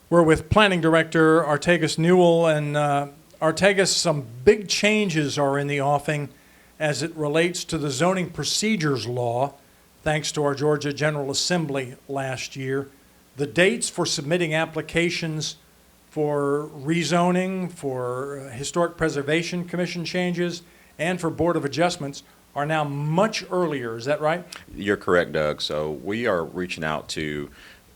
We're with Planning Director Artegas Newell, and Artegas, some big changes are in the offing as it relates to the zoning procedures law, thanks to our Georgia General Assembly last year. The dates for submitting applications for rezoning, for Historic Preservation Commission changes, and for Board of Adjustments are now much earlier. Is that right? You're correct, Doug. So we are reaching out to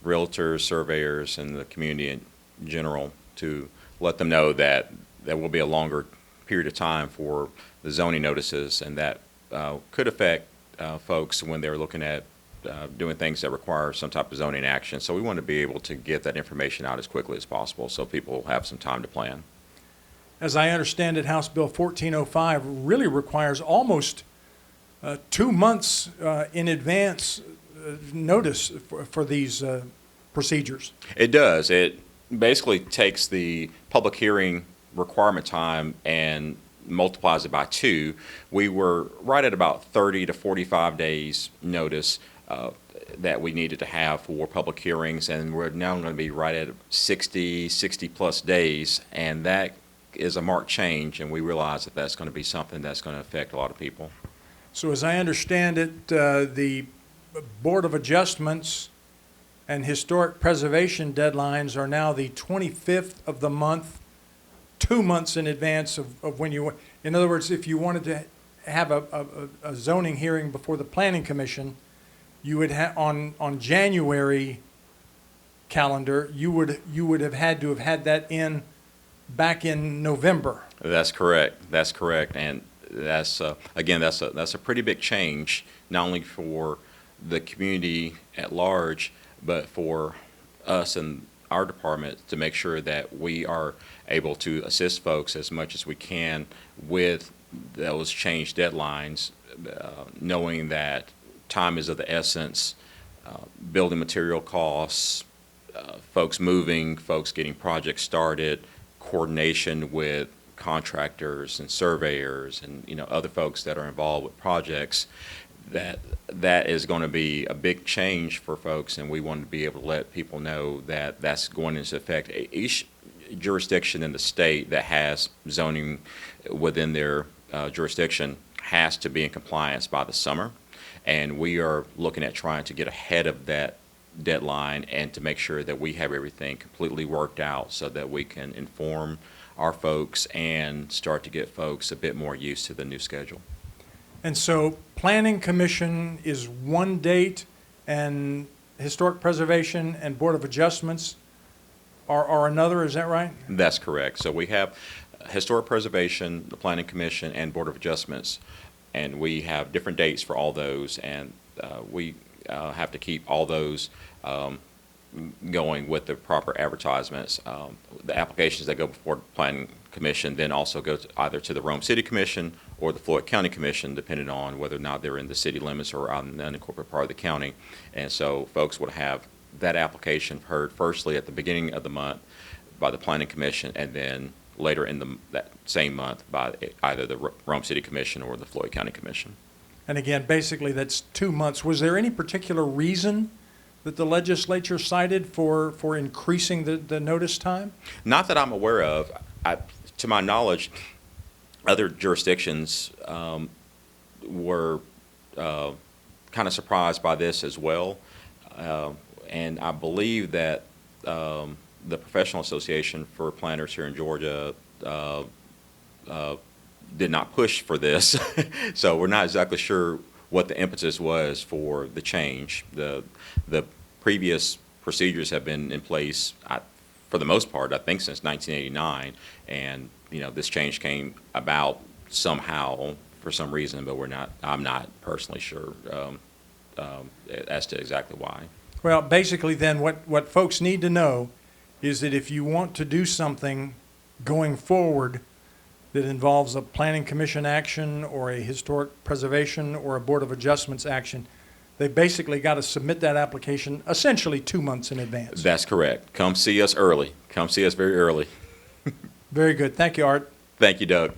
realtors, surveyors, and the community in general to let them know that there will be a longer period of time for the zoning notices, and that could affect folks when they're looking at doing things that require some type of zoning action. So we want to be able to get that information out as quickly as possible so people have some time to plan. As I understand it, House Bill 1405 really requires almost 2 months in advance notice for these procedures. It does. It basically takes the public hearing requirement time and multiplies it by 2. We were right at about 30 to 45 days notice that we needed to have for public hearings, and we're now going to be right at 60 plus days, and that is a marked change, and we realize that that's going to be something that's going to affect a lot of people. So as I understand it, the Board of Adjustments and Historic Preservation deadlines are now the 25th of the month, 2 months in advance of when you, in other words, if you wanted to have a zoning hearing before the Planning Commission, you would have, on January calendar, you would have had to have had that in back in November. That's correct. That's correct. And that's again, that's a pretty big change, not only for the community at large, but for us and our department to make sure that we are able to assist folks as much as we can with those change deadlines, knowing that time is of the essence, building material costs, folks moving, folks getting projects started, coordination with contractors and surveyors and other folks that are involved with projects. That is going to be a big change for folks, and we want to be able to let people know that that's going into effect. Each jurisdiction in the state that has zoning within their jurisdiction has to be in compliance by the summer, and we are looking at trying to get ahead of that deadline and to make sure that we have everything completely worked out so that we can inform our folks and start to get folks a bit more used to the new schedule. And so Planning Commission is one date, and Historic Preservation and Board of Adjustments are another, is that right? That's correct. So we have Historic Preservation, the Planning Commission, and Board of Adjustments, and we have different dates for all those, and we have to keep all those going with the proper advertisements. The applications that go before the Planning Commission then also go either to the Rome City Commission or the Floyd County Commission, depending on whether or not they're in the city limits or out in the unincorporated part of the county. And so folks would have that application heard firstly at the beginning of the month by the Planning Commission, and then later in that same month by either the Rome City Commission or the Floyd County Commission. And again, basically that's 2 months. Was there any particular reason that the legislature cited for increasing the notice time? Not that I'm aware of. To my knowledge, other jurisdictions were kind of surprised by this as well. And I believe that the Professional Association for Planners here in Georgia did not push for this. So we're not exactly sure what the impetus was for the change. The previous procedures have been in place, for the most part, I think since 1989, and this change came about somehow for some reason, but I'm not personally sure as to exactly why. Well, basically then what folks need to know is that if you want to do something going forward that involves a Planning Commission action or a Historic Preservation or a Board of Adjustments action, they basically got to submit that application essentially 2 months in advance. That's correct. Come see us early. Come see us very early. Very good. Thank you, Art. Thank you, Doug.